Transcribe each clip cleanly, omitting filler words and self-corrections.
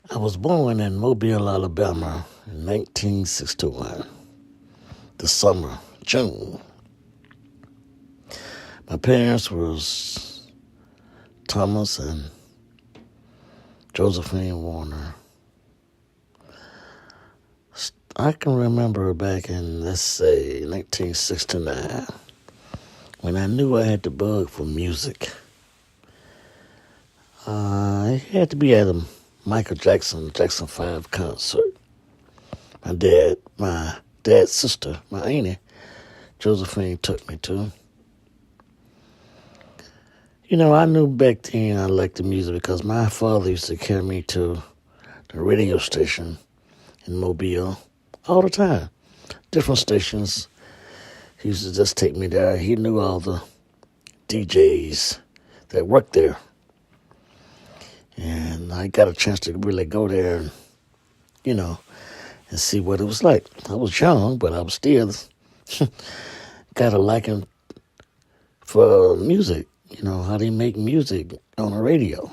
I was born in Mobile, Alabama in 1961, the summer, June. My parents was Thomas and Josephine Warner. I can remember back in, let's say, 1969, when I knew I had the bug for music. I had to be at a Michael Jackson 5 concert. My dad's sister, my auntie, Josephine, took me to. I knew back then I liked the music because my father used to carry me to the radio station in Mobile all the time. Different stations. He used to just take me there. He knew all the DJs that worked there. And I got a chance to really go there and, and see what it was like. I was young, but I was still got a liking for music, how they make music on the radio.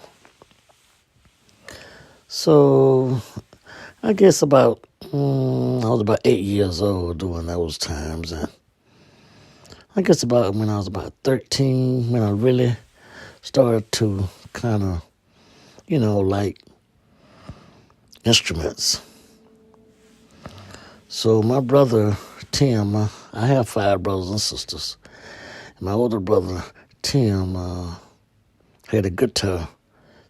So I guess I was about 8 years old during those times. And I guess about when I was about 13, when I really started to kind of, like instruments. So my brother, Tim, I have 5 brothers and sisters. My older brother, Tim, had a guitar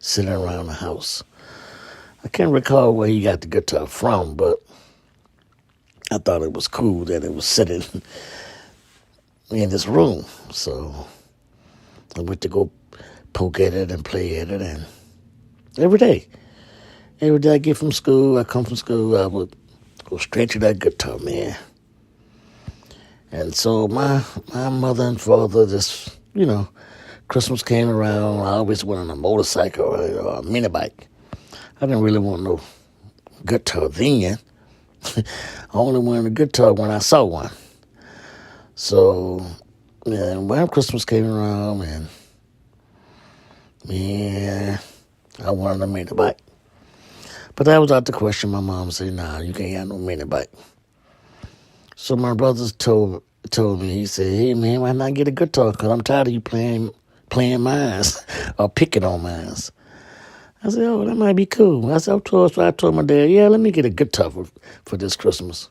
sitting around the house. I can't recall where he got the guitar from, but I thought it was cool that it was sitting in this room. So I went to go poke at it and play at it, and every day I get from school, I come from school, I would go straight to that guitar, man. And so my mother and father just, Christmas came around, I always went on a motorcycle or a mini bike. I didn't really want no guitar then. I only wanted a guitar when I saw one. So, when Christmas came around, I wanted a mini bike. But that was out the question. My mom said, nah, you can't have no mini bike. So my brothers told me, he said, hey, man, why not get a guitar? Because I'm tired of you playing mines or picking on mines. I said, oh, that might be cool. I told my dad, yeah, let me get a guitar for this Christmas.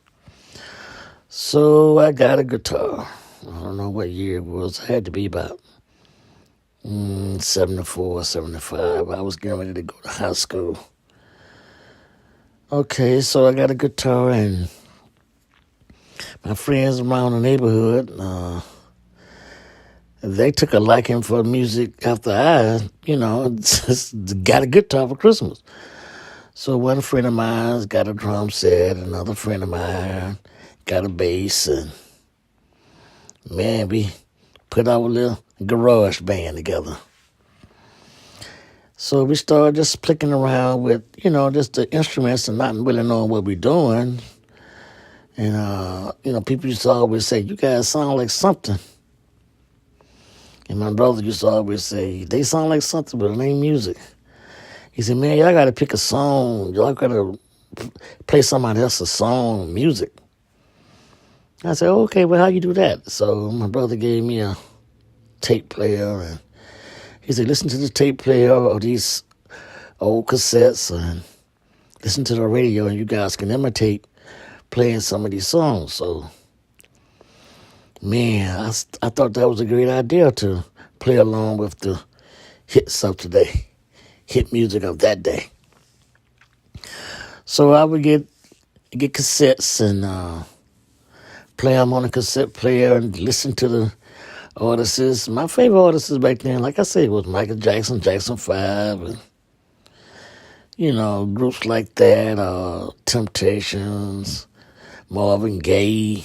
So I got a guitar. I don't know what year it was. It had to be about 74, 75. I was getting ready to go to high school. Okay, so I got a guitar, and my friends around the neighborhood, they took a liking for music after I, just got a guitar for Christmas. So one friend of mine got a drum set, another friend of mine got a bass, and man, we put our little garage band together. So we started just plicking around with, just the instruments and not really knowing what we're doing. And, people used to always say, you guys sound like something. And my brother used to always say, they sound like something, but it ain't music. He said, man, y'all got to pick a song. Y'all got to play somebody else's song, music. I said, okay, well, how you do that? So my brother gave me a tape player, and he said, listen to the tape player of these old cassettes and listen to the radio, and you guys can imitate playing some of these songs. So, man, I thought that was a great idea to play along with the hits of today, hit music of that day. So I would get cassettes and play them on a cassette player and listen to the artists. My favorite artists back then, like I said, was Michael Jackson, Jackson 5, and, groups like that, Temptations, Marvin Gaye.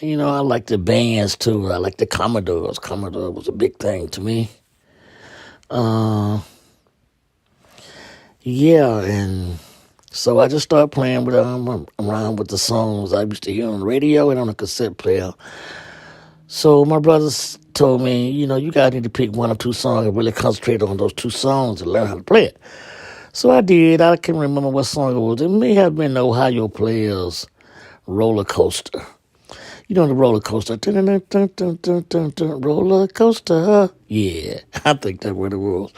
I like the bands, too. I like the Commodores. Commodore was a big thing to me. And so I just started playing with around with the songs I used to hear on the radio and on a cassette player. So my brothers told me, you guys need to pick 1 or 2 songs and really concentrate on those 2 songs and learn how to play it. So I did. I can't remember what song it was. It may have been the Ohio Players' Roller Coaster. You know the roller coaster. Dun, dun, dun, dun, dun, dun, dun, roller coaster. Yeah, I think that's what it was.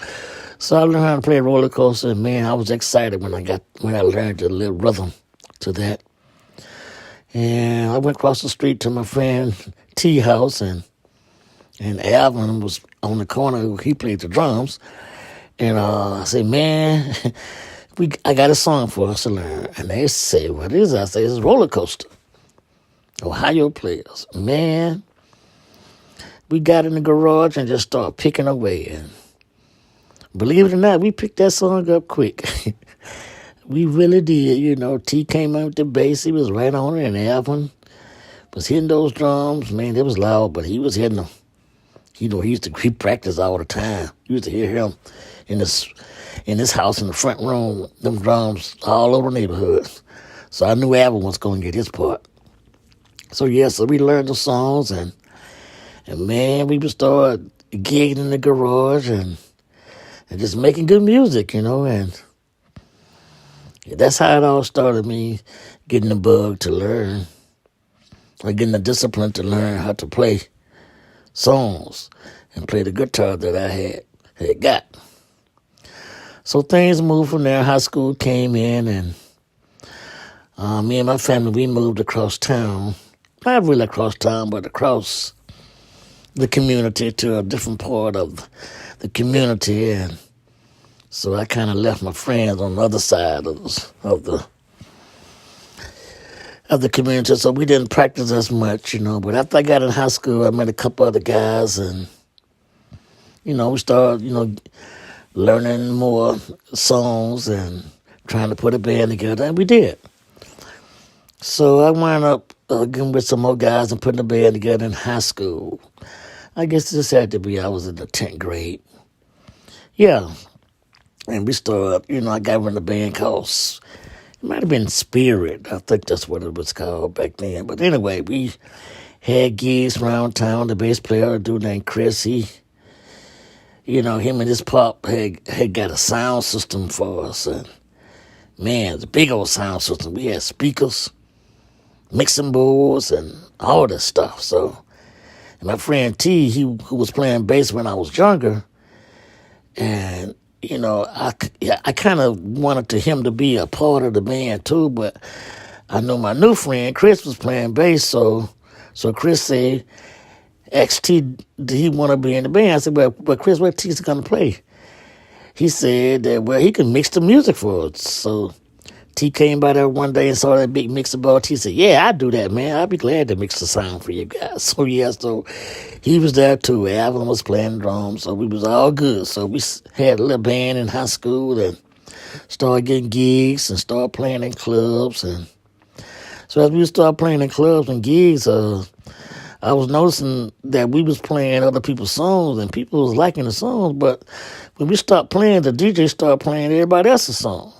So I learned how to play roller coaster, and man, I was excited when I learned the little rhythm to that. And I went across the street to my friend T house, and Alvin was on the corner. He played the drums, and I said, "Man, I got a song for us to learn." And they said, "What is it?" I said, "It's roller coaster." Ohio Players. Man, we got in the garage and just started picking away. And believe it or not, we picked that song up quick. We really did. You know, T came out with the bass. He was right on it. And Alvin was hitting those drums. Man, it was loud, but he was hitting them. You know, he practiced all the time. You used to hear him in this house in the front room, them drums all over the neighborhood. So I knew Alvin was going to get his part. So we learned the songs, and man, we would start gigging in the garage and just making good music, you know, and that's how it all started, me getting the bug to learn, or getting the discipline to learn how to play songs and play the guitar that I had got. So things moved from there. High school came in, and me and my family, we moved across town. Not really across town, but across the community to a different part of the community. And so I kind of left my friends on the other side of the community. So we didn't practice as much, you know. But after I got in high school, I met a couple other guys, and, you know, we started, you know, learning more songs and trying to put a band together. And we did. So I wound up getting with some more guys and putting a band together in high school. I guess this had to be, I was in the 10th grade. Yeah. And we started, you know, I got in a band called, it might have been Spirit. I think that's what it was called back then. But anyway, we had gigs around town. The bass player, a dude named Chris, you know, him and his pop had got a sound system for us. And man, it's a big old sound system. We had speakers, mixing boards, and all this stuff. So, and my friend T, who was playing bass when I was younger, and, you know, I kind of wanted him to be a part of the band too, but I know my new friend Chris was playing bass, so Chris said, asked T, did he want to be in the band? I said, well, Chris, what T's going to play? He said that, well, he can mix the music for us. So T came by there one day and saw that big mixer board. He said, yeah, I'd do that, man. I'd be glad to mix the sound for you guys. So, so he was there too. Alvin was playing drums, so we was all good. So we had a little band in high school and started getting gigs and started playing in clubs. And so as we started playing in clubs and gigs, I was noticing that we was playing other people's songs and people was liking the songs, but when we stopped playing, the DJ started playing everybody else's song.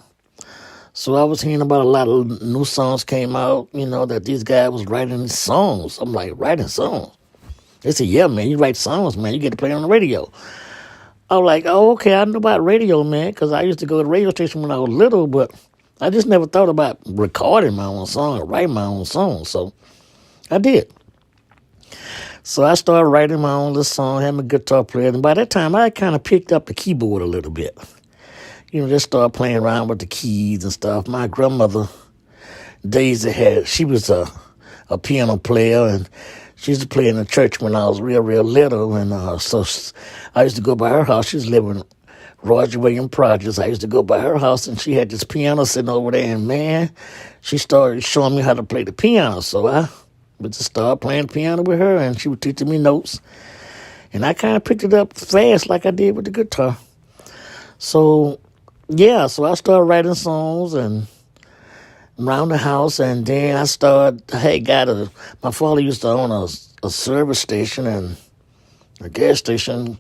So I was hearing about a lot of new songs came out, you know, that these guys was writing songs. I'm like, writing songs? They said, yeah, man, you write songs, man. You get to play on the radio. I was like, oh, okay, I know about radio, man, because I used to go to the radio station when I was little, but I just never thought about recording my own song or writing my own song. So I did. So I started writing my own little song, had my guitar player, and by that time I kind of picked up the keyboard a little bit. You know, just started playing around with the keys and stuff. My grandmother, Daisy, she was a piano player, and she used to play in the church when I was real little. And so I used to go by her house. She was living in Roger Williams Projects. I used to go by her house, and she had this piano sitting over there. And, man, she started showing me how to play the piano. So I would just start playing the piano with her, and she was teaching me notes. And I kind of picked it up fast like I did with the guitar. So yeah, so I started writing songs and around the house, and then my father used to own a service station and a gas station,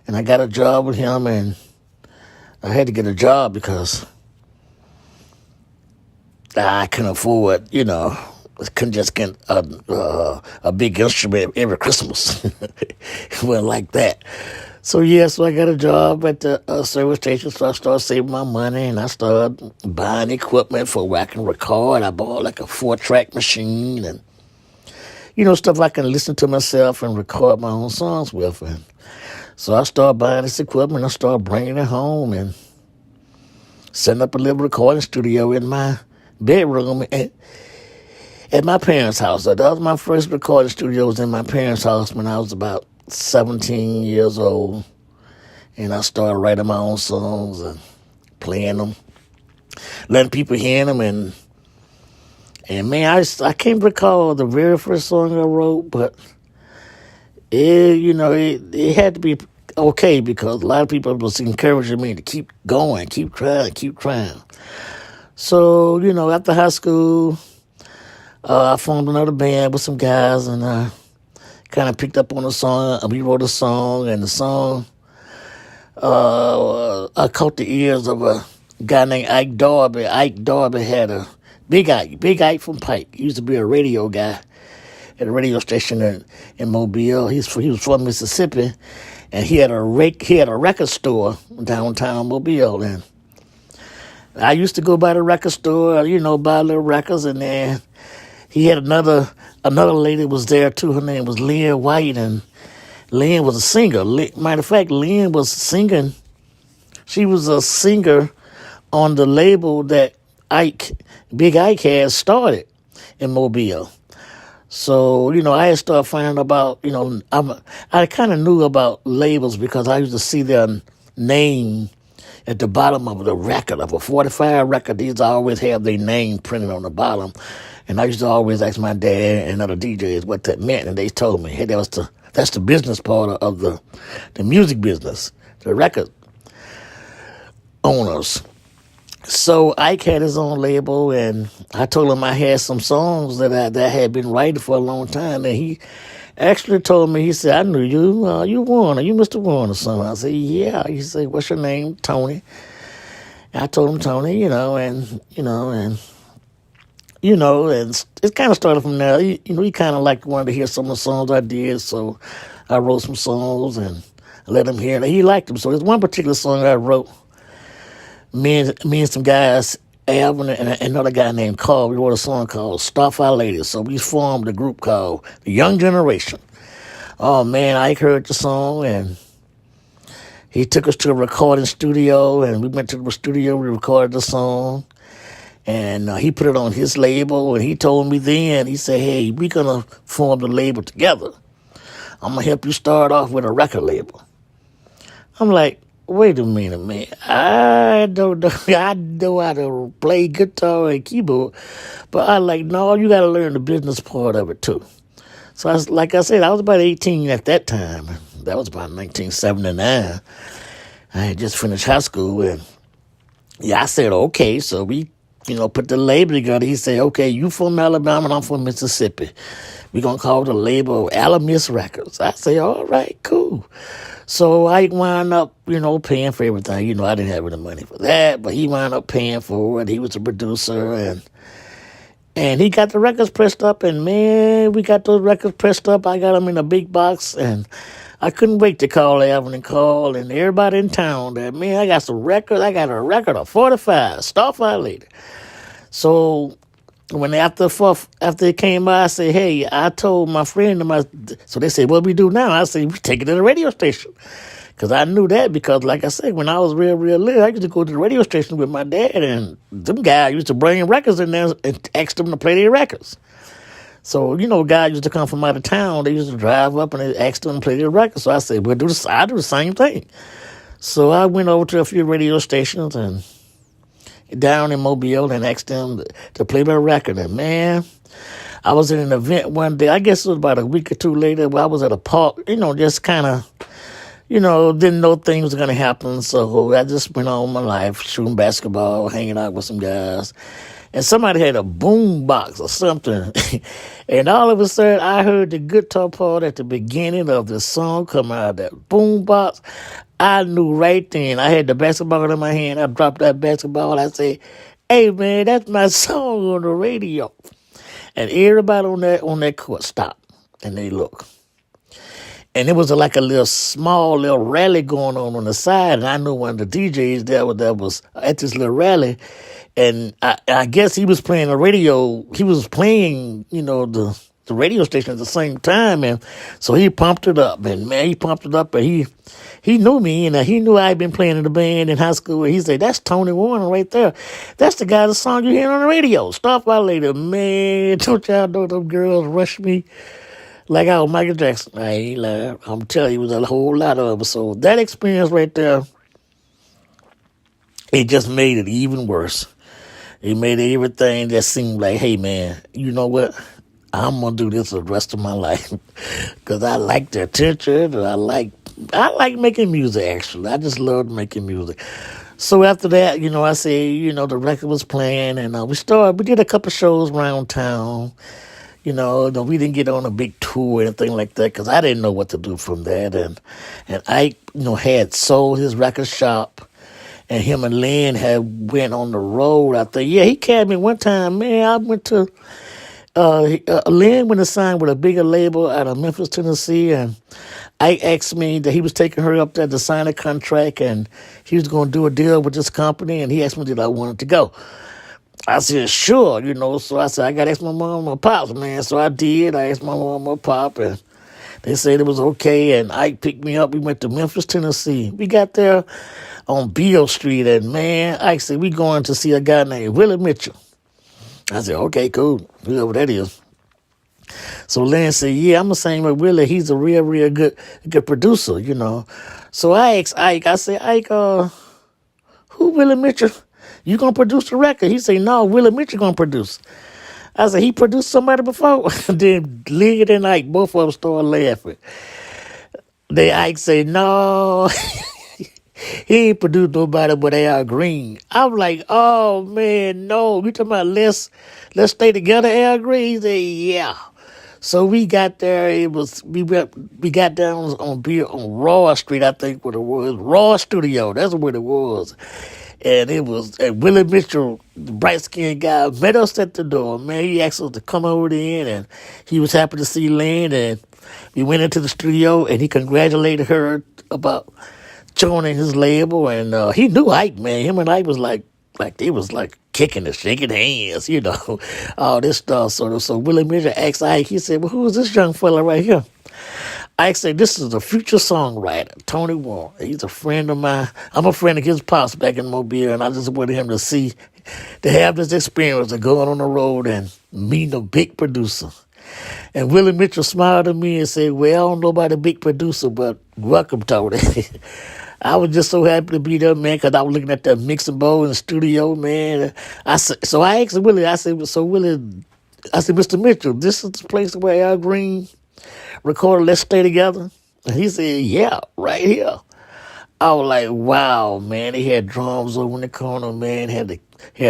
and I got a job with him, and I had to get a job because I couldn't afford, you know, I couldn't just get a big instrument every Christmas. It wasn't like that. So I got a job at the service station. So I started saving my money, and I started buying equipment for where I can record. I bought like a 4-track machine, and stuff I can listen to myself and record my own songs with. And so I started buying this equipment. I started bringing it home and setting up a little recording studio in my bedroom at my parents' house. So that was my first recording studio. Was in my parents' house when I was about 17 years old. And I started writing my own songs and playing them, letting people hear them. And man, I can't recall the very first song I wrote, but it had to be okay because a lot of people was encouraging me to keep going, keep trying. So, after high school, I formed another band with some guys, and I kind of picked up on the song. We wrote a song, and the song, I caught the ears of a guy named Ike Darby. Ike Darby had a Big Ike from Pike. He used to be a radio guy at a radio station in Mobile. He was from Mississippi, and he had a record store downtown Mobile. And I used to go by the record store, buy little records, and then he had another lady was there too. Her name was Lynn White, and Lynn was a singer. Matter of fact, Lynn was singing. She was a singer on the label that Big Ike had started in Mobile. So, I had started finding about, I kind of knew about labels because I used to see their name at the bottom of the record, of a 45 record. These always have their name printed on the bottom. And I used to always ask my dad and other DJs what that meant. And they told me, hey, that's the business part of the music business, the record owners. So Ike had his own label, and I told him I had some songs that I had been writing for a long time, and he actually told me, he said, I knew you, you Warner, you Mr. Warner son. I said, yeah. He said, what's your name? Tony. And I told him Tony, and it kind of started from there. He kind of wanted to hear some of the songs I did, so I wrote some songs and let him hear it. He liked them. So there's one particular song I wrote. Me and some guys, Alvin and another guy named Carl, we wrote a song called Starfire Ladies. So we formed a group called The Young Generation. Oh, man, Ike heard the song, and he took us to a recording studio, and we went to the studio, we recorded the song, and he put it on his label, and he told me then, he said, hey, we're going to form the label together. I'm going to help you start off with a record label. I'm like, wait a minute, man. I don't know. I know how to play guitar and keyboard, but no, you got to learn the business part of it too. So like I said, I was about 18 at that time. That was about 1979. I had just finished high school, and I said, okay. So we, put the label together. He said, okay, you from Alabama and I'm from Mississippi. We're going to call the label Alamis Records. I say, all right, cool. So I wound up, paying for everything. I didn't have any money for that, but he wound up paying for it. He was a producer, and he got the records pressed up, and man, we got those records pressed up. I got them in a big box, and I couldn't wait to call Alvin and Carl and everybody in town that, man, I got some records. I got a record of 45, Starfire Lady. So when after it came by, I said, hey, I told my friend, so they said, what we do now? I said, we take it to the radio station. Because I knew that because, like I said, when I was real little, I used to go to the radio station with my dad, and them guys used to bring records in there and ask them to play their records. So, guys used to come from out of town. They used to drive up and they asked them to play their records. So I said, I do the same thing. So I went over to a few radio stations and down in Mobile and asked them to play my record. And, man, I was at an event one day. I guess it was about a week or two later where I was at a park, just kind of, didn't know things were going to happen. So I just went on my life, shooting basketball, hanging out with some guys. And somebody had a boom box or something. And all of a sudden, I heard the guitar part at the beginning of the song come out of that boom box. I knew right then. I had the basketball in my hand. I dropped that basketball. I said, hey, man, that's my song on the radio. And everybody on that court stopped, and they look. And it was like a little small little rally going on the side. And I knew one of the DJs that was at this little rally. And I guess he was playing the radio. He was playing, the radio station at the same time. And so he pumped it up. And, man, he pumped it up. And he knew me. And he knew I'd been playing in the band in high school. And he said, that's Tony Warner right there. That's the guy, the song you hear on the radio. Stop by later. Man, don't y'all know them girls rush me like I was Michael Jackson. I ain't lying. I'm telling you, it was a whole lot of them. So that experience right there, it just made it even worse. It made everything that seemed like, hey, man, you know what? I'm going to do this the rest of my life. Because I like the attention. And I like making music, actually. I just loved making music. So after that, I said, the record was playing. And we did a couple shows around town. We didn't get on a big tour or anything like that because I didn't know what to do from that. And Ike, had sold his record shop. And him and Lynn had went on the road. I think, he carried me one time, man. I went to, Lynn went to sign with a bigger label out of Memphis, Tennessee. And Ike asked me that he was taking her up there to sign a contract. And he was going to do a deal with this company. And he asked me did I wanted to go. I said, sure, So I said, I got to ask my mom and my pops, man. So I did. I asked my mom and my pop. And they said it was okay. And Ike picked me up. We went to Memphis, Tennessee. We got there on Beale Street, and man, Ike said, we going to see a guy named Willie Mitchell. I said, okay, cool, whoever that is. So Lynn said, yeah, I'm the same with Willie. He's a real, real good producer, So I asked Ike, I said, Ike, who Willie Mitchell? You gonna produce the record? He said, no, Willie Mitchell gonna produce. I said, he produced somebody before? Then Lynn and Ike, both of them started laughing. Then Ike said, no. He ain't produced nobody but Al Green. I'm like, oh man, no. You talking about let's stay together, Al Green? He said, yeah. So we got there. We got down on Raw Street, I think what it was. Raw Studio, that's what it was. And it was Willie Mitchell, the bright skinned guy, met us at the door. Man, he asked us to come over in, and he was happy to see Lynn. And we went into the studio, and he congratulated her about joining his label, and he knew Ike, man. Him and Ike was like they was like kicking and shaking hands, all this stuff. So Willie Mitchell asked Ike, he said, well, who is this young fella right here? Ike said, this is a future songwriter, Tony Warner. He's a friend of mine. I'm a friend of his pops back in Mobile, and I just wanted him to have this experience of going on the road and meeting a big producer. And Willie Mitchell smiled at me and said, well, I don't know about a big producer, but welcome, Tony. I was just so happy to be there, man, because I was looking at that mixing bowl in the studio, man. So I asked Willie, I said, Mr. Mitchell, this is the place where Al Green recorded Let's Stay Together? And he said, yeah, right here. I was like, wow, man. They had drums over in the corner, man. Had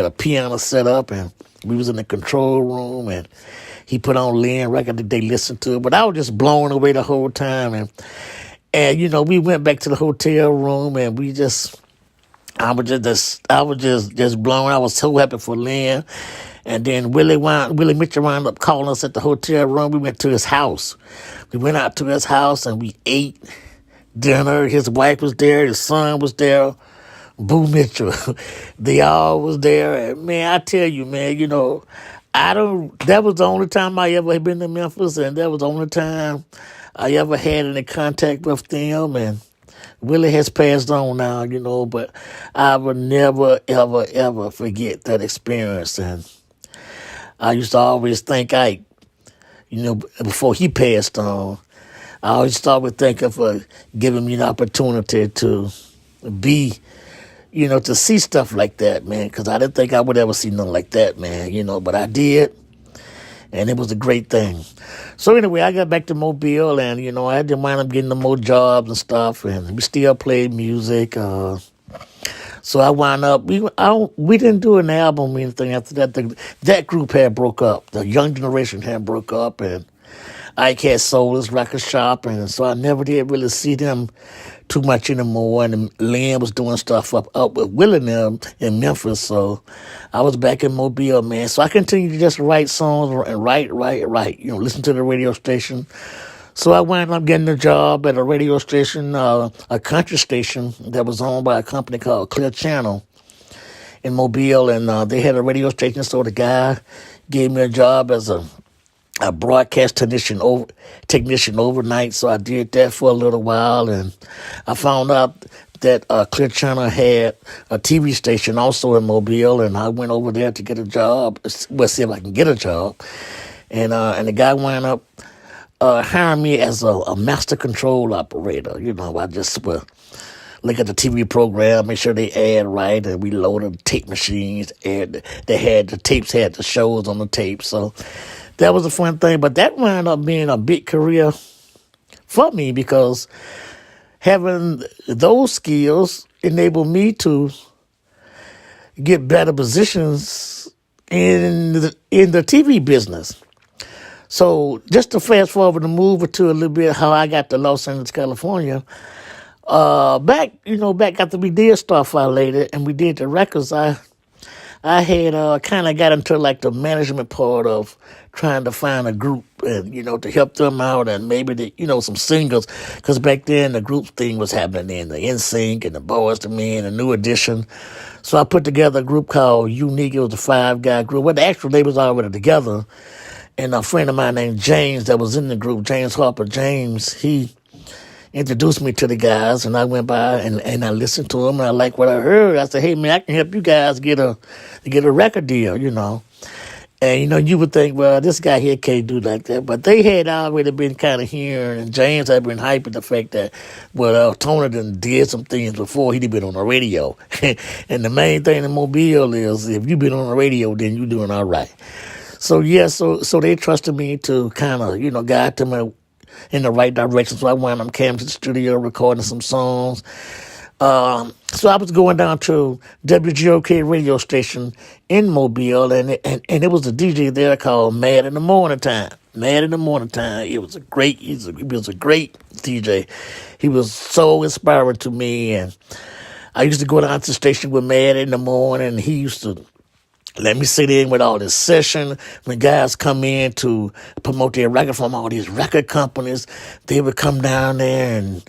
a piano set up, and we was in the control room, and he put on Lynn record that they listened to. But I was just blown away the whole time, and we went back to the hotel room, and I was just blown. I was so happy for Lynn. And then Willie Mitchell wound up calling us at the hotel room. We went to his house. We went out to his house, and we ate dinner. His wife was there. His son was there. Boo Mitchell. They all was there. And man, I tell you, man, that was the only time I ever had been to Memphis, and that was the only time I ever had any contact with them. And Willie has passed on now, but I will never, ever, ever forget that experience. And I used to always think Ike, before he passed on, I always thought would thank him for giving me an opportunity to be, to see stuff like that, man, because I didn't think I would ever see nothing like that, man, but I did. And it was a great thing. So anyway, I got back to Mobile, and, I had to wind up getting the more jobs and stuff, and we still played music. So I wound up, we didn't do an album or anything after that. That group had broke up. The Young Generation had broke up, and Ike had sold his record shop, and so I never did really see them too much anymore. And Lynn was doing stuff up with Willie and them in Memphis, so I was back in Mobile, man. So I continued to just write songs and write, listen to the radio station, So I wound up getting a job at a radio station, a country station that was owned by a company called Clear Channel in Mobile, and they had a radio station. So the guy gave me a job as a broadcast technician overnight. So I did that for a little while, and I found out that Clear Channel had a TV station also in Mobile, and I went over there to get a job. Well, see if I can get a job, and the guy wound up hiring me as a master control operator. I just look at the TV program, make sure they add right, and we loaded the tape machines, and they had the tapes, had the shows on the tape. So that was a fun thing. But that wound up being a big career for me because having those skills enabled me to get better positions in the TV business. So just to fast forward and move it to a little bit how I got to Los Angeles, California. Back after we did Starfire later and we did the records, I had kind of got into like the management part of trying to find a group and, to help them out and maybe, some singles. Because back then the group thing was happening in the NSYNC and the Boys to Men and New Edition. So I put together a group called Unique. It was a 5-guy group. Well, the actual they was already together. And a friend of mine named James that was in the group, James Harper James, he introduced me to the guys, and I went by and I listened to them, and I liked what I heard. I said, hey, man, I can help you guys get a record deal, And, you would think, well, this guy here can't do like that. But they had already been kind of hearing, and James had been hyping the fact that, Tony did some things before he'd been on the radio. And the main thing in Mobile is if you've been on the radio, then you're doing all right. So, yeah, so they trusted me to kind of, guide them in the right direction. So I wound up coming to the studio recording some songs. So I was going down to WGOK radio station in Mobile, and it was a DJ there called Mad in the Morning Time. Mad in the Morning Time. He was a great DJ. He was so inspiring to me, and I used to go down to the station with Mad in the morning, and he used to let me sit in with all this session. When guys come in to promote their record from all these record companies, they would come down there and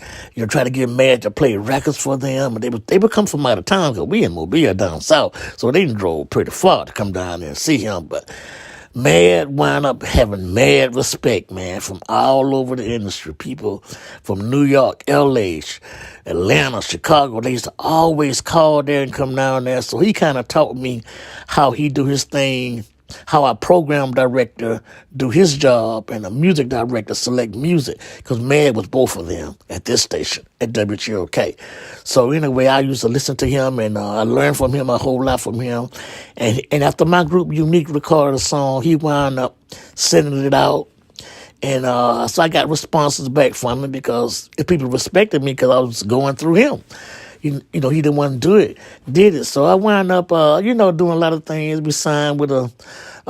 try to get Mad to play records for them. And they would come from out of town because we in Mobile down south, so they drove pretty far to come down there and see him. But Mad wound up having mad respect, man, from all over the industry. People from New York, L.A., Atlanta, Chicago, they used to always call there and come down there. So he kind of taught me how he do his thing, how a program director do his job and a music director select music, because Mad was both of them at this station, at WGOK. So anyway, I used to listen to him, and I learned from him a whole lot from him. And after my group Unique recorded a song, he wound up sending it out. And so I got responses back from him because people respected me because I was going through him. He didn't want to did it. So I wound up, doing a lot of things. We signed with a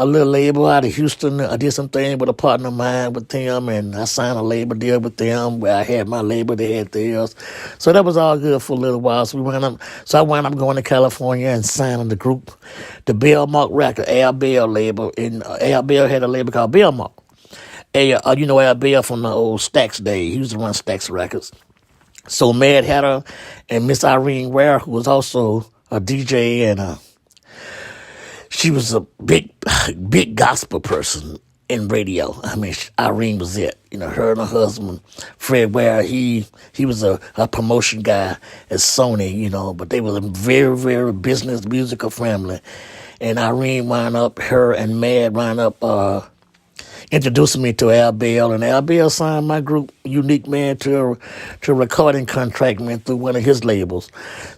little label out of Houston. I did some things with a partner of mine with them, and I signed a label deal with them where I had my label, they had theirs. So that was all good for a little while. So I wound up going to California and signing the group, the Bellmark record, Al Bell label. And Al Bell had a label called Bellmark. Al Bell from the old Stax day. He used to run Stax Records. So Mad had her and Miss Irene Ware, who was also a DJ, and she was a big gospel person in radio. I mean, Irene was it. Her and her husband, Fred Ware, he was a promotion guy at Sony, but they were a very, very business musical family. And Irene her and Mad wound up introducing me to Al Bell, and Al Bell signed my group, Unique, man, to a recording contract, man, through one of his labels.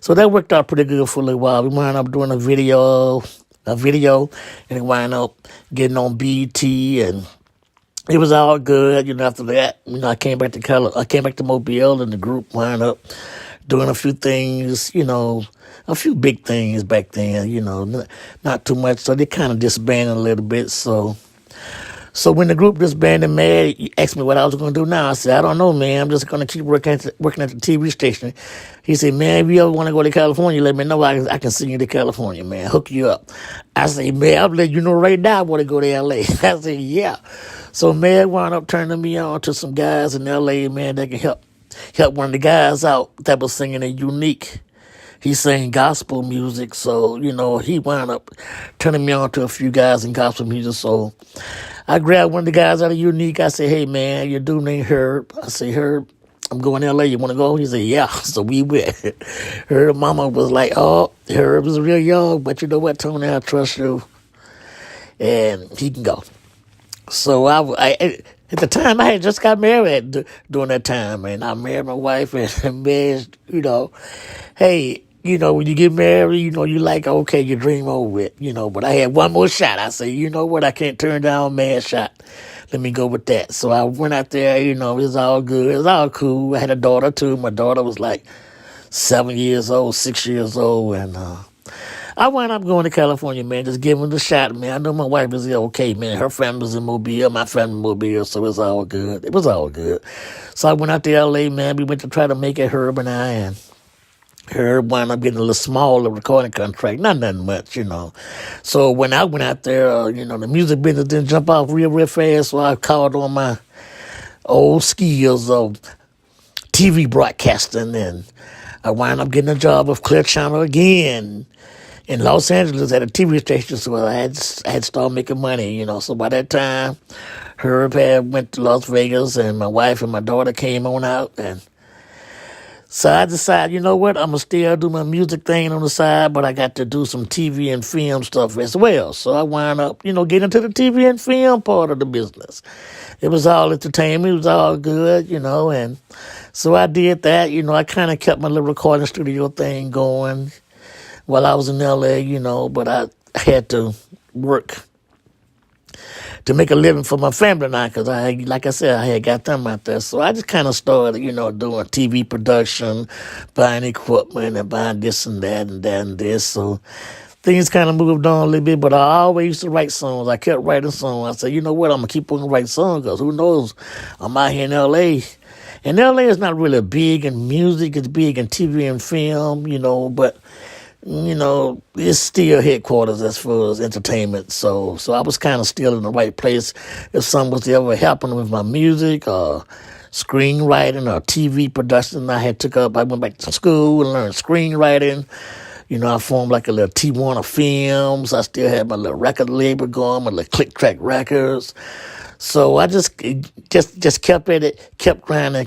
So that worked out pretty good for a little while. We wound up doing a video, and it wound up getting on BET, and it was all good. After that, I came back to Mobile, and the group wound up doing a few things, a few big things back then, not too much. So they kind of disbanded a little bit, so So when the group disbanded, man, he asked me what I was going to do now. I said, I don't know, man. I'm just going to keep working at the TV station. He said, man, if you ever want to go to California, let me know. I can send you to California, man. Hook you up. I said, man, I'll let you know right now I want to go to L.A. I said, yeah. So, man, wound up turning me on to some guys in L.A., man, that can help one of the guys out that was singing a unique. He sang gospel music, so, he wound up turning me on to a few guys in gospel music. So I grabbed one of the guys out of Unique. I said, hey, man, your dude named Herb. I said, Herb, I'm going to L.A. You want to go? He said, yeah. So we went. Herb mama was like, oh, Herb is real young, but you know what, Tony, I trust you. And he can go. So I at the time, I had just got married during that time, and I married my wife, and man, hey, when you get married, you like, okay, you dream over it, but I had one more shot. I said, you know what, I can't turn down a man's shot. Let me go with that. So I went out there, it was all good. It was all cool. I had a daughter, too. My daughter was like 7 years old, 6 years old, and I wound up going to California, man, just giving it a shot, man. I know my wife is okay, man. Her family's in Mobile, my family in Mobile, so it's all good. It was all good. So I went out to L.A., man. We went to try to make it, Herb and I, and Herb wound up getting a little smaller recording contract, not nothing much, So when I went out there, the music business didn't jump off real fast, so I called on my old skills of TV broadcasting, and I wound up getting a job with Clear Channel again in Los Angeles at a TV station, so I had started making money, So by that time, Herb had went to Las Vegas, and my wife and my daughter came on out, and so I decided, you know what, I'm going to still do my music thing on the side, but I got to do some TV and film stuff as well. So I wound up, getting into the TV and film part of the business. It was all entertainment. It was all good, and so I did that. I kind of kept my little recording studio thing going while I was in L.A., but I had to work to make a living for my family now, because like I said, I had got them out there. So I just kind of started, doing TV production, buying equipment and buying this and that and that and this. So things kind of moved on a little bit, but I always used to write songs. I kept writing songs. I said, you know what, I'm going to keep on writing songs, because who knows, I'm out here in L.A., and L.A. is not really big in music. It's big in TV and film, but it's still headquarters as far as entertainment. So I was kind of still in the right place. If something was ever happening with my music or screenwriting or TV production, I went back to school and learned screenwriting. I formed like a little Tijuana Films. I still had my little record label going, my little Click Track Records. So I just kept at it, kept grinding.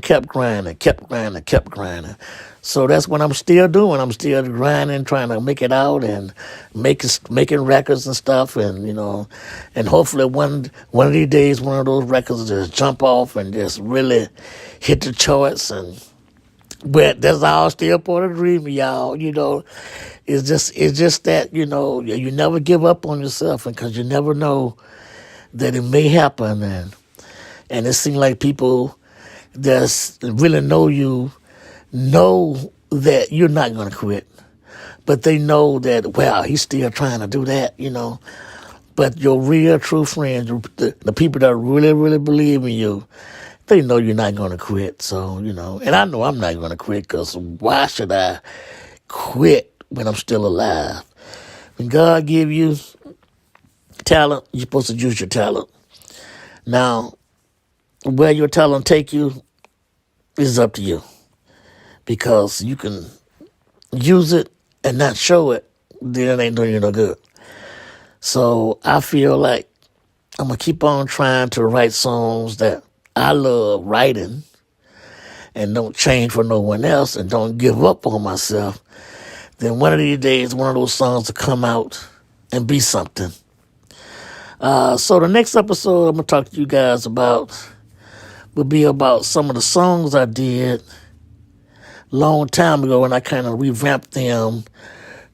So that's what I'm still doing. I'm still grinding, trying to make it out and making records and stuff, and and hopefully one of these days, one of those records just jump off and just really hit the charts. But that's all still part of the dream, y'all. It's just that you never give up on yourself, because you never know that it may happen, and it seems like people that really know you know that you're not going to quit, but they know that, wow, he's still trying to do that, But your real, true friends, the people that really believe in you, they know you're not going to quit. So, and I know I'm not going to quit, because why should I quit when I'm still alive? When God give you talent, you're supposed to use your talent. Now, where your talent take you is up to you, because you can use it and not show it, then it ain't doing you no good. So I feel like I'm going to keep on trying to write songs that I love writing, and don't change for no one else, and don't give up on myself. Then one of these days, one of those songs will come out and be something. So the next episode I'm going to talk to you guys about will be about some of the songs I did long time ago, and I kind of revamped them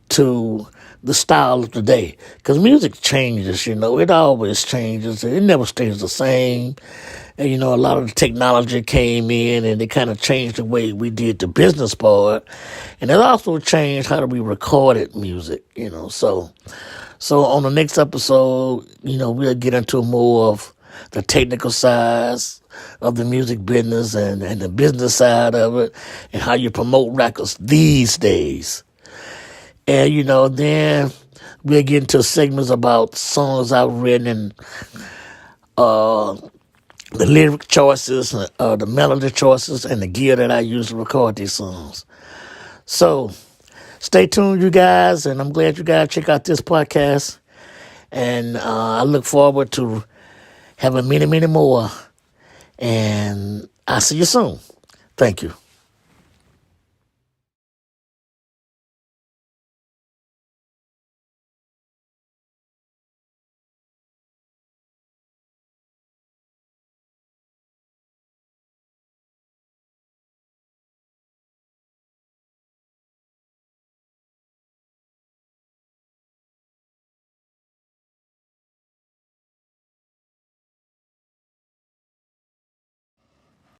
to the style of today. Because music changes, it always changes. It never stays the same. And, a lot of the technology came in, and it kind of changed the way we did the business part. And it also changed how we recorded music, So on the next episode, we'll get into more of the technical sides of the music business and the business side of it and how you promote records these days. And, then we'll get into segments about songs I've written and the lyric choices, the melody choices, and the gear that I use to record these songs. So stay tuned, you guys, and I'm glad you guys check out this podcast. And I look forward to having many, many more. And I'll see you soon. Thank you.